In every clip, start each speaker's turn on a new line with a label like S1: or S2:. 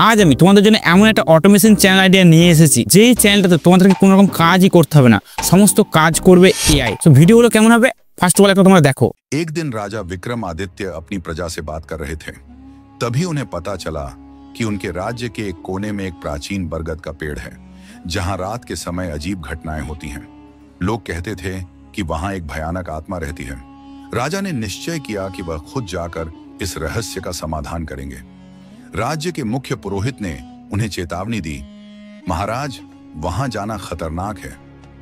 S1: আজ আমি তোমাদের জন্য এমন একটা অটোমেশন চ্যানেল আইডিয়া নিয়ে এসেছি, যেই চ্যানেলটাতে তোমাদেরকে কোনো রকম কাজই করতে হবে না, সমস্ত কাজ করবে এআই। তো ভিডিওগুলো কেমন হবে ফার্স্ট অফ অল একটা তোমরা দেখো।
S2: एक दिन राजा विक्रमादित्य अपनी प्रजा से बात कर रहे थे। तभी उन्हें पता चला कि उनके राज्य के एक कोने में एक प्राचीन बरगद का पेड़ है, जहां रात के समय अजीब घटनाएं होती हैं। लोग कहते थे कि वहां एक भयानक आत्मा रहती है। राजा ने निश्चय किया कि वह खुद जाकर इस रहस्य का समाधान करेंगे। राज्य के मुख्य पुरोहित ने उन्हें चेतावनी दी, महाराज, वहां जाना खतरनाक है,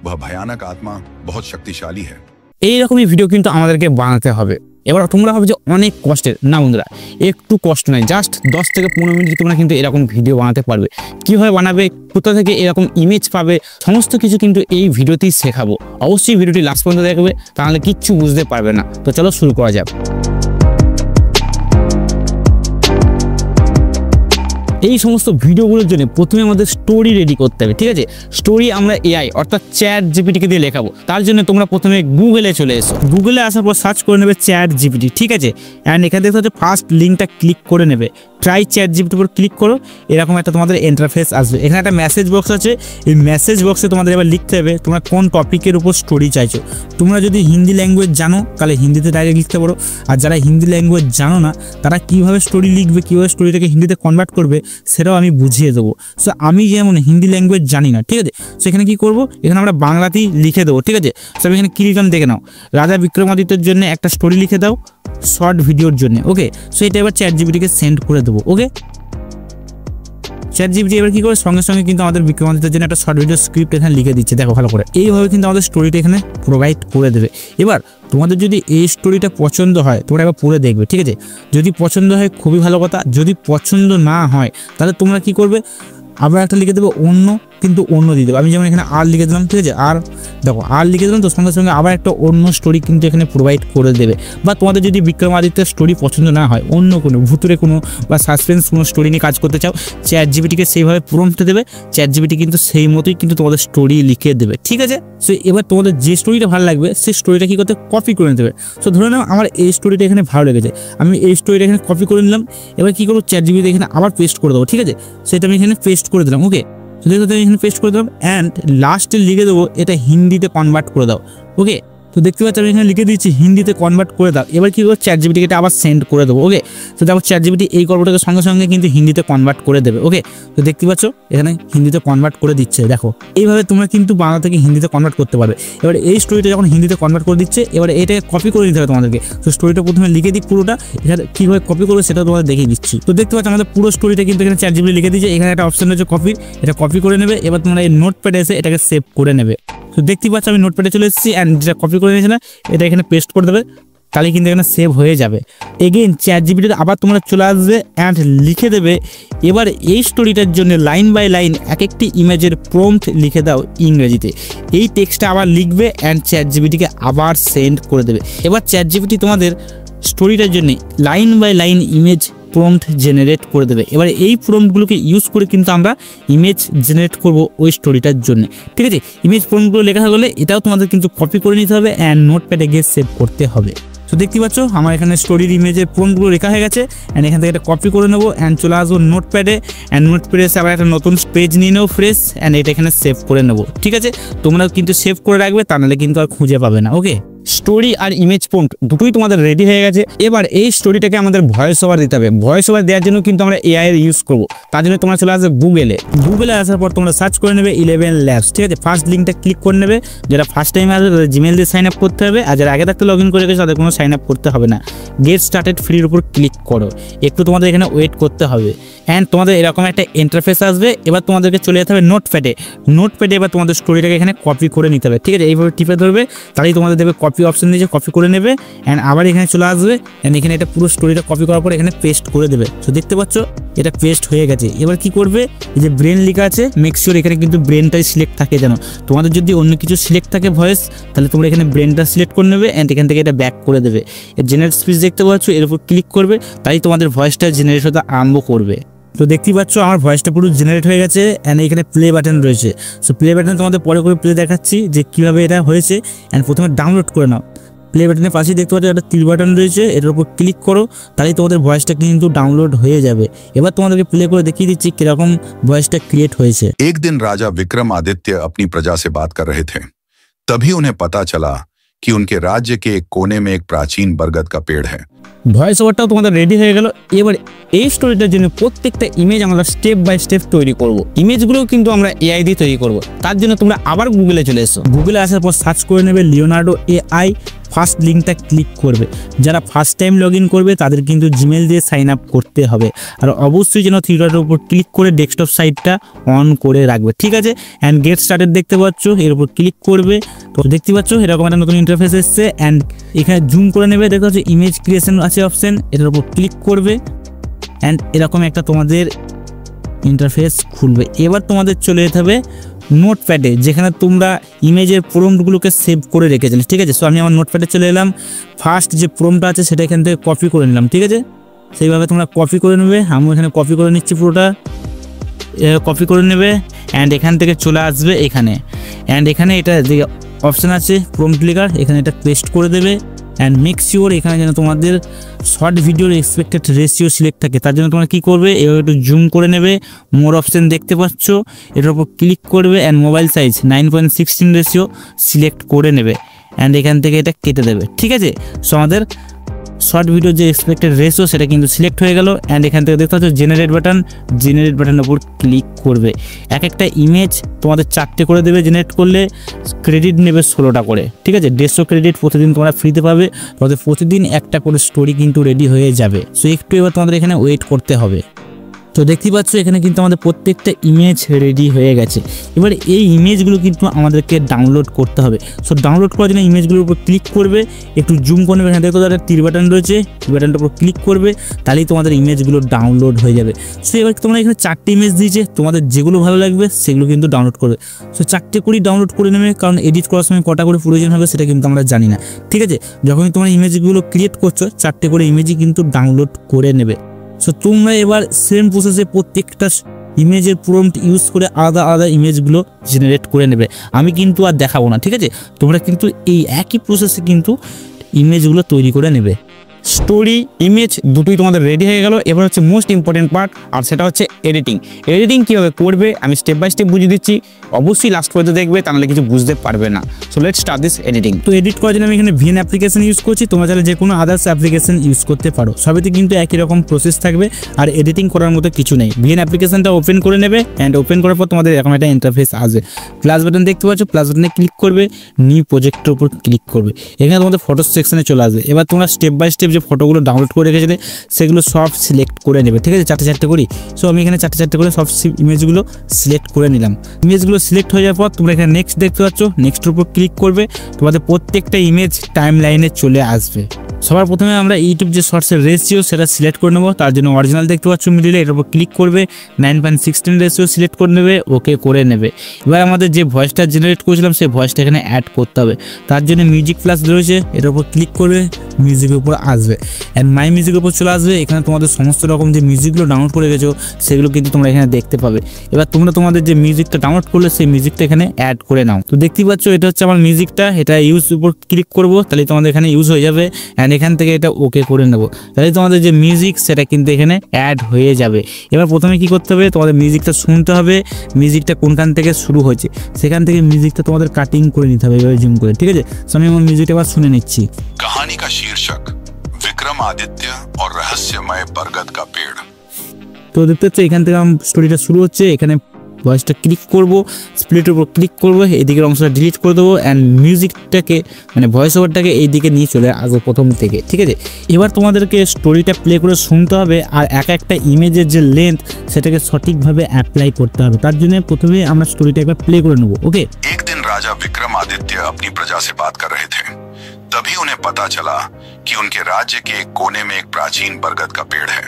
S2: वह भयानक आत्मा बहुत शक्तिशाली है।
S1: এইরকমই ভিডিও কিন্তু আমাদেরকে বানাতে হবে। এবার তোমরা ভাবে যে অনেক কষ্টের, না বন্ধুরা, একটু কষ্ট নয়, জাস্ট 10 থেকে 15 মিনিট তোমরা কিন্তু এরকম ভিডিও বানাতে পারবে। কিভাবে বানাবে, কোথা থেকে এরকম ইমেজ পাবে, সমস্ত কিছু কিন্তু এই ভিডিওতেই শেখাবো। অবশ্যই ভিডিওটি লাস্ট পর্যন্ত দেখবে, তাহলে কিচ্ছু বুঝতে পারবে না। তো চলো শুরু করা যাক। এই সমস্ত ভিডিওগুলোর জন্য প্রথমে আমাদের স্টোরি রেডি করতে হবে, ঠিক আছে? স্টোরি আমরা এআই অর্থাৎ চ্যাট জিপিটিকে দিয়ে লেখাবো। তার জন্য তোমরা প্রথমে গুগলে চলে এসো। গুগলে আসার পর সার্চ করে নেবে চ্যাট জিপিটি, ঠিক আছে? অ্যান্ড এখান থেকে হচ্ছে ফার্স্ট লিঙ্কটা ক্লিক করে নেবে। ট্রাই চ্যাট জিপিটির উপর ক্লিক করো, এরকম একটা তোমাদের ইন্টারফেস আসবে। এখানে একটা মেসেজ বক্স আছে, এই মেসেজ বক্সে তোমাদের এবার লিখতে হবে তোমরা কোন টপিকের উপর স্টোরি চাইছো। তোমরা যদি হিন্দি ল্যাঙ্গুয়েজ জানো তাহলে হিন্দিতে ডাইরেক্ট লিখতে পারো, আর যারা হিন্দি ল্যাঙ্গুয়েজ জানো না তারা কীভাবে স্টোরি লিখবে, কীভাবে স্টোরিটাকে হিন্দিতে কনভার্ট করবে সেটাও আমি বুঝিয়ে দেবো। সো আমি যেমন হিন্দি ল্যাঙ্গুয়েজ জানি না, ঠিক আছে? সো এখানে কী করবো, এখানে আমরা বাংলাতেই লিখে দেবো, ঠিক আছে? সো আমি এখানে ক্লিক অন দেখে নাও, রাজা বিক্রমাদিত্যের জন্য একটা স্টোরি লিখে দাও শর্ট ভিডিওর জন্য। ওকে, সো এটা এবার চ্যাট জিপিটিকে সেন্ড করে দেবো। ওকে, চ্যাট জিপিটি এবার কি করে সঙ্গে সঙ্গে কিন্তু আমাদের বিক্রমাদিত্যের জন্য একটা শর্ট ভিডিও স্ক্রিপ্ট এখানে লিখে দিচ্ছে, দেখো ভালো করে। এইভাবে কিন্তু আমাদের স্টোরিটা এখানে প্রোভাইড করে দেবে। এবার তোমাদের যদি এই স্টোরিটা পছন্দ হয় তোমরা এবার পড়ে দেখবে, ঠিক আছে? যদি পছন্দ হয় খুবই ভালো কথা, যদি পছন্দ না হয় তাহলে তোমরা কি করবে, আবার একটা লিখে দেবো অন্য, কিন্তু অন্য দিয়ে দেবো। আমি যেমন এখানে আর লিখে দিলাম, ঠিক আছে? আর দেখো আর লিখে দিলাম তো সঙ্গে সঙ্গে আবার একটা অন্য স্টোরি কিন্তু এখানে প্রোভাইড করে দেবে। বা তোমাদের যদি বিক্রমাদিত্যের স্টোরি পছন্দ না হয়, অন্য কোনো ভুতুরে কোনো বা সাসপেন্স কোনো স্টোরি নিয়ে কাজ করতে চাও, চ্যাট জিপিটিকে সেইভাবে প্রম্পট দেবে, চ্যাট জিপিটি কিন্তু সেই মতোই কিন্তু তোমাদের স্টোরি লিখে দেবে, ঠিক আছে? সো এবার তোমাদের যে স্টোরিটা ভালো লাগবে সেই স্টোরিটা কী করতে, কপি করে নিতে হবে। সো ধরে নাও আমার এই স্টোরিটা এখানে ভালো লেগেছে, আমি এই স্টোরিটা এখানে কপি করে নিলাম। এবার কী করবো, চ্যাট জিপিটি এখানে আবার পেস্ট করে দেবো, ঠিক আছে? সেটা আমি এখানে পেস্ট করে দিলাম। ওকে, দেখো এখানে পেস্ট করে দিলাম অ্যান্ড লাস্টে লিখে দেবো এটা হিন্দিতে কনভার্ট করে দাও। ওকে, তো দেখতে পাচ্ছি আমি এখানে লিখে দিচ্ছি হিন্দিতে কনভার্ট করে দাও। এবার কী করবো, চ্যাট জিপিটিকে এটা আবার সেন্ড করে দেবো। ওকে, তো দেখো চ্যাট জিপিটি এই গল্পটাকে সঙ্গে সঙ্গে কিন্তু হিন্দিতে কনভার্ট করে দেবে। ওকে, তো দেখতে পাচ্ছ এখানে হিন্দিতে কনভার্ট করে দিচ্ছে। দেখো এইভাবে তোমরা কিন্তু বাংলা থেকে হিন্দিতে কনভার্ট করতে পারবে। এবার এই স্টোরিটা যখন হিন্দিতে কনভার্ট করে দিচ্ছে, এবার এটাকে কপি করে নিতে হবে তোমাদেরকে। তো স্টোরিটা প্রথমে লিখে দিই পুরোটা, এখানে কীভাবে কপি করবে সেটা তোমাদের দেখিয়ে দিচ্ছি। তো দেখতে পাচ্ছ আমাদের পুরো স্টোরিটা কিন্তু এখানে চ্যাট জিপিটি লিখে দিচ্ছে। এখানে একটা অপশন রয়েছে কপির, এটা কপি করে নেবে। এবার তোমরা এই নোটপ্যাডে এসে এটাকে সেভ করে নেবে। তো দেখতে পাচ্ছ আমি নোটপ্যাডে চলে এসেছি অ্যান্ড যেটা কপি করে নিয়েছি না এটা এখানে পেস্ট করে দেবে, তাহলে কিন্তু এখানে সেভ হয়ে যাবে। এগেইন চ্যাট জিপিটিতে আবার তোমরা চলে আসবে অ্যান্ড লিখে দেবে এবার এই স্টোরিটার জন্য লাইন বাই লাইন এক একটি ইমেজের প্রম্পট লিখে দাও ইংরেজিতে। এই টেক্সটটা আবার লিখবে অ্যান্ড চ্যাট জিপিটিকে আবার সেন্ড করে দেবে। এবার চ্যাট জিপিটি তোমাদের স্টোরিটার জন্য line by line image prompt generate করে দেবে। এবার এই প্রম্পটগুলোকে ইউজ করে কিন্তু আমরা ইমেজ জেনারেট করব ওই স্টোরিটার জন্য, ঠিক আছে? ইমেজ প্রম্পটগুলো লেখা হলে এটাও তোমাদের কিন্তু কপি করে নিতে হবে অ্যান্ড নোটপ্যাডে গিয়ে সেভ করতে হবে। তো দেখতে পাচ্ছ আমার এখানে স্টোরির ইমেজের প্রম্পটগুলো লেখা হয়ে গেছে অ্যান্ড এখান থেকে এটা কপি করে নেবো অ্যান্ড চলে আসবো নোটপ্যাডে অ্যান্ড নোটপ্যাডে এসে আবার একটা নতুন পেজ নিয়ে নেবো ফ্রেশ অ্যান্ড এটা এখানে সেভ করে নেবো, ঠিক আছে? তোমরাও কিন্তু সেভ করে রাখবে, তা নাহলে কিন্তু আর খুঁজে পাবে না। ওকে, স্টোরি আর ইমেজ প্রম্পট দুটোই তোমাদের রেডি হয়ে গেছে। এবার এই স্টোরিটাকে আমাদের ভয়েস ওভার দিতে হবে। ভয়েস ওভার দেওয়ার জন্য কিন্তু আমরা এআই এর ইউজ করবো। তার জন্য তোমরা চলে আসবে গুগলে। গুগলে আসার পর তোমরা সার্চ করে নেবে 11 ল্যাবস, ঠিক আছে? ফার্স্ট লিঙ্কটা ক্লিক করে নেবে। যারা ফার্স্ট টাইম আসবে তাদের জিমেল দিয়ে সাইন আপ করতে হবে, আর যারা আগে থাকতে লগ ইন করে গেছে তাদের কোনো সাইন আপ করতে হবে না। গেট স্টার্টেড ফ্রির উপর ক্লিক করো, একটু তোমাদের এখানে ওয়েট করতে হবে অ্যান্ড তোমাদের এরকম একটা ইন্টারফেস আসবে। এবার তোমাদেরকে চলে যেতে হবে নোটপ্যাডে। নোটপ্যাডে এবার তোমাদের স্টোরিটাকে এখানে কপি করে নিতে হবে, ঠিক আছে? এইভাবে টিপে ধরবে, তাহলেই তোমাদের দেবে কপি অপশন দিয়েছে, কপি করে নেবে অ্যান্ড আবার এখানে চলে আসবে অ্যান্ড এখানে এটা পুরো স্টোরিটা কপি করার পর এখানে পেস্ট করে দেবে। তো দেখতে পাচ্ছ এটা পেস্ট হয়ে গেছে। এবার কি করবে, এই যে ব্রেন লেখা আছে মেক শিওর এখানে কিন্তু ব্রেনটাই সিলেক্ট থাকে যেন। তোমাদের যদি অন্য কিছু সিলেক্ট থাকে ভয়েস, তাহলে তোমরা এখানে ব্রেনটা সিলেক্ট করে নেবে অ্যান্ড এখান থেকে এটা ব্যাক করে দেবে। এর জেনারেট স্পিচ দেখতে পাচ্ছ, এর উপর ক্লিক করবে, তাই তোমাদের ভয়েসটা জেনারেট হতে আরম্ভ করবে। তো দেখতেই পাচ্ছ আমার ভয়েসটা পুরো জেনারেট হয়ে গেছে অ্যান্ড এখানে প্লে বাটন রয়েছে। সো প্লে বাটন তোমাদের পরে করে প্লে দেখাচ্ছি যে কীভাবে এটা হয়েছে অ্যান্ড প্রথমে ডাউনলোড করে নাও। প্লে বাটনের পাশেই দেখতে পাচ্ছ একটা তীর বাটন রয়েছে, এটার উপর ক্লিক করো, তাহলেই তোমাদের ভয়েসটা কিন্তু ডাউনলোড হয়ে যাবে। এবার তোমাদেরকে প্লে করে দেখিয়ে দিচ্ছি কিরকম ভয়েসটা ক্রিয়েট হয়েছে।
S2: एक दिन राजा विक्रमादित्य अपनी प्रजा से बात कर रहे थे। तभी उन्हें पता चला कि उनके राज्य के एक कोने में एक प्राचीन बरगद का पेड़ है।
S1: ভয়েস ওভারটাও তোমাদের রেডি হয়ে গেল। এবার এই স্টোরিটার জন্য প্রত্যেকটা ইমেজ আমরা স্টেপ বাই স্টেপ তৈরি করব। ইমেজগুলো কিন্তু আমরা এআই দিয়ে তৈরি করব। তার জন্য তোমরা আবার গুগলে চলে এসো। গুগলে আসার পর সার্চ করে নেবে লিওনার্ডো এআই, ফার্স্ট লিঙ্কটা ক্লিক করবে। যারা ফার্স্ট টাইম লগ ইন করবে তাদের কিন্তু জিমেল দিয়ে সাইন আপ করতে হবে। আর অবশ্যই যেন থ্রি ডটের উপর ক্লিক করে ডেস্কটপ সাইটটা অন করে রাখবে, ঠিক আছে। অ্যান্ড গেট স্টার্টেড দেখতে পাচ্ছ, এর উপর ক্লিক করবে। তো দেখতে পাচ্ছ এরকম একটা নতুন ইন্টারফেস এসছে। অ্যান্ড এখানে জুম করে নেবে, দেখতে পাচ্ছ ইমেজ ক্রিয়েশন আছে অপশন, এটার উপর ক্লিক করবে। অ্যান্ড এরকম একটা তোমাদের ইন্টারফেস খুলবে। এবার তোমাদের চলে যেতে হবে নোটপ্যাডে, যেখানে তোমরা ইমেজের প্রম্পটগুলোকে সেভ করে রেখেছিলে, ঠিক আছে। সো আমি আমার নোটপ্যাডে চলে এলাম। ফার্স্ট যে প্রম্পটটা আছে সেটা এখান থেকে কপি করে নিলাম, ঠিক আছে। সেইভাবে তোমরা কপি করে নেবে। আমি এখানে কপি করে নিচ্ছি, পুরোটা কপি করে নেবে। অ্যান্ড এখান থেকে চলে আসবে এখানে। অ্যান্ড এখানে এটা যে অপশান আছে প্রম্পট লেখার, এখানে এটা পেস্ট করে দেবে। অ্যান্ড মেক শিওর এখানে যেন তোমাদের শর্ট ভিডিওর এক্সপেক্টেড রেশিও সিলেক্ট থাকে। তার জন্য তোমরা কী করবে, এবার একটু জুম করে নেবে। মোর অপশান দেখতে পাচ্ছ, এটার উপর ক্লিক করবে। And mobile size 9:16 ratio select করে নেবে। অ্যান্ড এখান থেকে এটা কেটে দেবে, ঠিক আছে। সো আমাদের শর্ট ভিডিও যে এক্সপেক্টেড রেশিও সেটা কিন্তু সিলেক্ট হয়ে গেল। অ্যান্ড এখান থেকে দেখতে পাচ্ছ জেনারেট বাটনের উপর ক্লিক করবে। এক একটা ইমেজ তোমাদের 4টে করে দেবে জেনারেট করলে। ক্রেডিট নেবে 16টা করে, ঠিক আছে। 150 ক্রেডিট প্রতিদিন তোমরা ফ্রিতে পাবে। তোমাদের প্রতিদিন একটা করে স্টোরি কিন্তু রেডি হয়ে যাবে। সো একটু এবার তোমাদের এখানে ওয়েট করতে হবে। তো দেখতে পাচ্ছ এখানে কিন্তু আমাদের প্রত্যেকটা ইমেজ রেডি হয়ে গেছে। এবার এই ইমেজগুলো কিন্তু আমাদেরকে ডাউনলোড করতে হবে। সো ডাউনলোড করার জন্য ইমেজগুলোর উপর ক্লিক করবে, একটু জুম করে নেবে। এখানে দেখো একটা তীর বাটন রয়েছে, তীর বাটনটার উপর ক্লিক করবে, তাহলেই তোমাদের ইমেজগুলো ডাউনলোড হয়ে যাবে। সো এবার তোমরা এখানে 4টে ইমেজ দিয়েছে, তোমাদের যেগুলো ভালো লাগবে সেগুলো কিন্তু ডাউনলোড করবে। সো 4টে করেই ডাউনলোড করে নেবে, কারণ এডিট করার সময় কটা করে প্রয়োজন হবে সেটা কিন্তু আমরা জানি না, ঠিক আছে। যখনই তোমরা ইমেজগুলো ক্রিয়েট করছো 4টে করে ইমেজই কিন্তু ডাউনলোড করে নেবে। সো তোমরা এবার সেম প্রসেসে প্রত্যেকটা ইমেজের প্রম্পট ইউজ করে আলাদা আলাদা ইমেজগুলো জেনারেট করে নেবে। আমি কিন্তু আর দেখাবো না, ঠিক আছে। তোমরা কিন্তু এই একই প্রসেসে কিন্তু ইমেজগুলো তৈরি করে নেবে। স্টোরি ইমেজ দুটোই তোমাদের রেডি হয়ে গেল। এবার হচ্ছে মোস্ট ইম্পর্টেন্ট পার্ট, আর সেটা হচ্ছে এডিটিং। এডিটিং কীভাবে করবে আমি স্টেপ বাই স্টেপ বুঝিয়ে দিচ্ছি, অবশ্যই লাস্ট পর্যন্ত দেখবে, তাহলে কিছু বুঝতে পারবে না। So let's start this editing. তো এডিট করার জন্য আমি এখানে ভিএন অ্যাপ্লিকেশন ইউজ করছি, তোমরা চাইলে যে কোনো আদার্স অ্যাপ্লিকেশন ইউজ করতে পারো। সবেতে কিন্তু একই রকম প্রসেস থাকবে, আর এডিটিং করার মতো কিছু নেই। ভিএন অ্যাপ্লিকেশনটা ওপেন করে নেবে। অ্যান্ড ওপেন করার পর তোমাদের এরকম একটা ইন্টারফেস আসবে। প্লাস বাটন দেখতে পাচ্ছ, প্লাস বাটনে ক্লিক করবে, নিউ প্রজেক্টের উপর ক্লিক করবে। এখানে তোমাদের ফটো সেকশনে চলে আসবে। এবার তোমরা স্টেপ বাই স্টেপ যে ফটোগুলো ডাউনলোড করে রেখেছিলে সেগুলো সব সিলেক্ট করে নেবে, ঠিক আছে। 4টে করি। সো আমি এখানে 4টে করে সব ইমেজগুলো সিলেক্ট করে নিলাম। ইমেজগুলো সিলেক্ট হয়ে যাওয়ার পর তোমরা এখানে নেক্সট দেখতে পাচ্ছ, নেক্সটের উপর ক্লিক করবে। তোমাদের প্রত্যেকটা ইমেজ টাইম লাইনে চলে আসবে। সবার প্রথমে আমরা ইউটিউব যে শর্টসের রেশিও সেটা সিলেক্ট করে নেবো। তার জন্য অরিজিনাল দেখতে পাচ্ছ মিডিলে, এটার উপর ক্লিক করবে। 9:16 রেশিও সিলেক্ট করে নেবে, ওকে করে নেবে। এবার আমাদের যে ভয়েসটা জেনারেট করেছিলাম সেই ভয়েসটা এখানে অ্যাড করতে হবে। তার জন্য মিউজিক প্লাস রয়েছে, এটার উপর ক্লিক করবে, মিউজিকের উপর আসবে। অ্যান্ড মাই মিউজিকের উপর চলে আসবে। এখানে তোমাদের সমস্ত রকম যে মিউজিকগুলো ডাউনলোড করে রেখেছো সেগুলো কিন্তু তোমরা এখানে দেখতে পাবে। এবার তোমরা তোমাদের যে মিউজিকটা ডাউনলোড করলে সেই মিউজিকটা এখানে অ্যাড করে নাও। তো দেখতেই পাচ্ছ এটা হচ্ছে আমার মিউজিকটা, এটা ইউজ উপর ক্লিক করবো, তাহলে তোমাদের এখানে ইউজ হয়ে যাবে। অ্যান্ড এখান থেকে এটা ওকে করে নেবো, তাহলে তোমাদের যে মিউজিক সেটা কিন্তু এখানে অ্যাড হয়ে যাবে। এবার প্রথমে কি করতে হবে, তোমাদের মিউজিকটা শুনতে হবে, মিউজিকটা কোনখান থেকে শুরু হয়েছে সেখান থেকে মিউজিকটা তোমাদের কাটিং করে নিতে হবে, এভাবে জুম করে, ঠিক আছে। সো আমি আমার মিউজিকটা এবার শুনে নিচ্ছি।
S2: कहानी का शीर्षक विक्रमादित्य और रहस्यमय बरगद का पेड़।
S1: তো দেখতে পাচ্ছ এখান থেকে আমার স্টোরিটা শুরু হচ্ছে। এখানে ভয়েসটা ক্লিক করব, স্প্লিটের উপর ক্লিক করবো, এইদিকের অংশটা ডিলিট করে দেবো। অ্যান্ড মিউজিকটাকে মানে ভয়েস ওভারটাকে এইদিকে নিয়ে চলে আসবো প্রথম থেকে, ঠিক আছে। এবার তোমাদেরকে স্টোরিটা প্লে করে শুনতে হবে, আর একটা ইমেজের যে লেন্থ সেটাকে সঠিকভাবে অ্যাপ্লাই করতে হবে। তার জন্য প্রথমে আমরা স্টোরিটা একবার প্লে করে নেবো, ওকে।
S2: एक दिन राजा विक्रमादित्य अपनी प्रजा से बात कर रहे थे। तभी उन्हें पता चला कि उनके राज्य के एक कोने में एक प्राचीन बरगद का पेड़ है।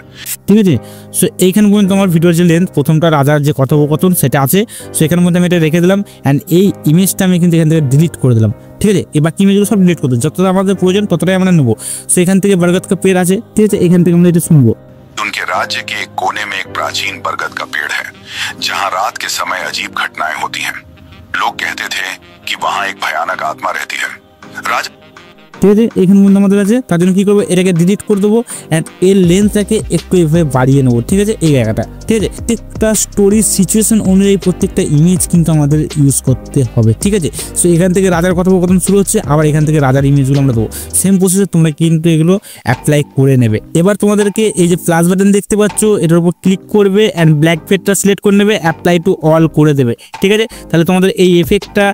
S1: ঠিক আছে। সো এইখানে পর্যন্ত আমার ভিডিওর যে লেন্থ, প্রথমটা রাজার যে কথোপকথন সেটা আছে। সো এখানের মধ্যে আমি এটা রেখে দিলাম। অ্যান্ড এই ইমেজটা আমি কিন্তু এখান থেকে ডিলিট করে দিলাম, ঠিক আছে। এবার কি ইমেজগুলো সব ডিলিট করে দেবো, যতটা আমাদের প্রয়োজন ততটাই আমরা নেবো। সো এখান থেকে বরগদ का पेड़ আছে, ঠিক আছে। এখান থেকে আমরা এটা শুনবো।
S2: उनके राज्य के एक कोने में एक प्राचीन बरगद का पेड़ है, जहां रात के समय अजीब घटनाएं होती हैं। लोग कहते थे कि वहां एक भयानक आत्मा रहती है। राजा
S1: ঠিক আছে, এখানে মধ্যে আমাদের আছে। তার জন্য কি করবো, এটাকে ডিলিট করে দেবো অ্যান্ড এর লেন্থটাকে একটু এভাবে বাড়িয়ে নেবো। ঠিক আছে, এই জায়গাটা। ঠিক আছে, প্রত্যেকটা স্টোরি সিচুয়েশন অনুযায়ী প্রত্যেকটা ইমেজ কিন্তু আমাদের ইউজ করতে হবে। ঠিক আছে, সো এখান থেকে রাজার কথোপকথন শুরু হচ্ছে, আবার এখান থেকে রাজার ইমেজগুলো আমরা দেবো। সেম প্রসেসে তোমরা কিন্তু এগুলো অ্যাপ্লাই করে নেবে। এবার তোমাদেরকে এই যে প্লাস বাটন দেখতে পাচ্ছ, এটার উপর ক্লিক করবে অ্যান্ড ব্ল্যাক ফেডটা সিলেক্ট করে নেবে, অ্যাপ্লাই টু অল করে দেবে। ঠিক আছে, তাহলে তোমাদের এই এফেক্টটা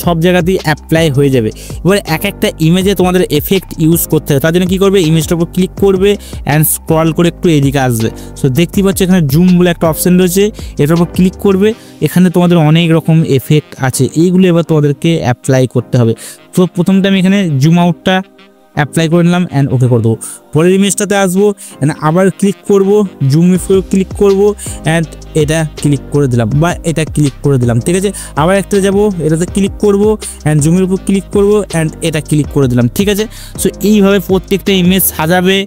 S1: সব জায়গাতেই অ্যাপ্লাই হয়ে যাবে। এবার এক একটা ইমেজে তোমাদের এফেক্ট ইউজ করতে হবে। তার জন্য কী করবে, ইমেজটার উপর ক্লিক করবে অ্যান্ড স্ক্রল করে একটু এদিকে আসবে। সো দেখতে পাচ্ছ এখানে জুম বলে একটা অপশন রয়েছে, এটার উপর ক্লিক করবে। এখানে তোমাদের অনেক রকম এফেক্ট আছে, এইগুলো এবার তোমাদেরকে অ্যাপ্লাই করতে হবে। তো প্রথমটা আমি এখানে জুম আউটটা অ্যাপ্লাই করে নিলাম অ্যান্ড ওকে করে দেবো। পরের ইমেজটাতে আসবো অ্যান্ড আবার ক্লিক করব, জুম ইফে ক্লিক করব অ্যান্ড এটা ক্লিক করে দিলাম বা এটা ক্লিক করে দিলাম। ঠিক আছে, আবার একটা যাব, এটাতে ক্লিক করব অ্যান্ড জুমের উপর ক্লিক করব অ্যান্ড এটা ক্লিক করে দিলাম। ঠিক আছে, সো এইভাবে প্রত্যেকটা ইমেজ সাজাবে,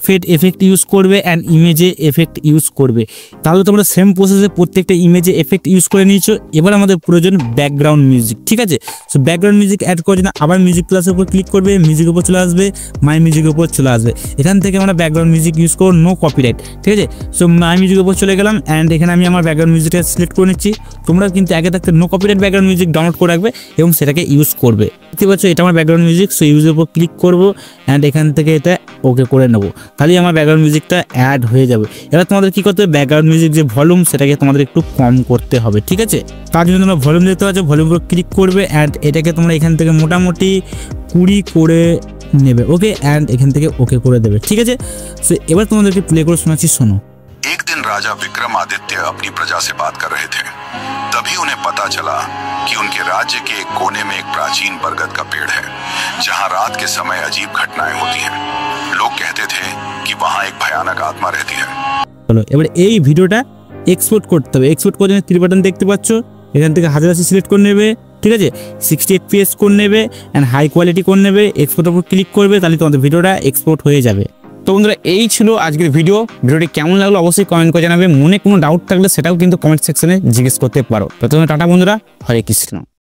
S1: ফেড এফেক্ট ইউজ করবে অ্যান্ড ইমেজে এফেক্ট ইউজ করবে। তাহলে তোমরা সেম প্রসেসে প্রত্যেকটা ইমেজে এফেক্ট ইউজ করে নিয়েছো। এবার আমাদের প্রয়োজন ব্যাকগ্রাউন্ড মিউজিক। ঠিক আছে, সো ব্যাকগ্রাউন্ড মিউজিক অ্যাড করার জন্য আবার মিউজিক প্লাসের উপর ক্লিক করবে, মিউজিকের উপর চলে আসবে, মাই মিউজিকের উপর চলে আসবে। এখান থেকে আমরা ব্যাকগ্রাউন্ড মিউজিক ইউজ করবো, নো কপিরাইট। ঠিক আছে, সো মাই মিউজিকের উপর চলে গেলাম অ্যান্ড এখানে আমি আমার ব্যাকগ্রাউন্ড মিউজিকটা সিলেক্ট করে নিচ্ছি। তোমরা কিন্তু আগে থাকতে no copyright background music download করে রাখবে এবং সেটাকে ইউজ করবে। দেখতে পাচ্ছ এটা আমার ব্যাকগ্রাউন্ড মিউজিক, সো ইউজের উপর ক্লিক করবো অ্যান্ড এখান থেকে এটা ওকে করে নেবো। তাহলে আমার ব্যাকগ্রাউন্ড মিউজিকটা অ্যাড হয়ে যাবে। এবার তোমাদের কি করতে হবে, ব্যাকগ্রাউন্ড মিউজিক যে ভলিউম সেটাকে তোমাদের একটু কম করতে হবে। ঠিক আছে, তার জন্য তোমরা ভলিউম দিতে পারছো, ভলিউম উপর ক্লিক করবে অ্যান্ড এটাকে তোমরা এখান থেকে মোটামুটি 20 করে নেবে। ওকে, অ্যান্ড এখান থেকে ওকে করে দেবে। ঠিক আছে, সো এবার তোমাদেরকে প্লে করে শোনাচ্ছি, শোনো।
S2: एक दिन राजा विक्रमादित्य अपनी प्रजा से बात कर रहे थे। तभी उन्हें पता चला कि उनके राज्य के एक कोने में एक प्राचीन बरगद का पेड़ है, जहां रात के समय अजीब घटनाएं होती हैं। लोग कहते थे कि वहां एक भयानक आत्मा रहती है।
S1: চলো এবার এই ভিডিওটা এক্সপোর্ট করতে হবে। এক্সপোর্ট করার জন্য 3 বাটন দেখতে পাচ্ছ, এখান থেকে 1080 সিলেক্ট করে নেবে। ঠিক আছে, 60 fps করে নেবে অ্যান্ড হাই কোয়ালিটি করে নেবে, এক্সপোর্টের উপর ক্লিক করবে, তাহলে তোমাদের ভিডিওটা এক্সপোর্ট হয়ে যাবে। তো বন্ধুরা এই ছিল আজকের ভিডিওটি কেমন লাগলো অবশ্যই কমেন্ট করে জানাবে। মনে কোনো ডাউট থাকলে সেটাও কিন্তু কমেন্ট সেকশনে জিজ্ঞেস করতে পারো। প্রথমে টাটা বন্ধুরা, হরে কৃষ্ণ।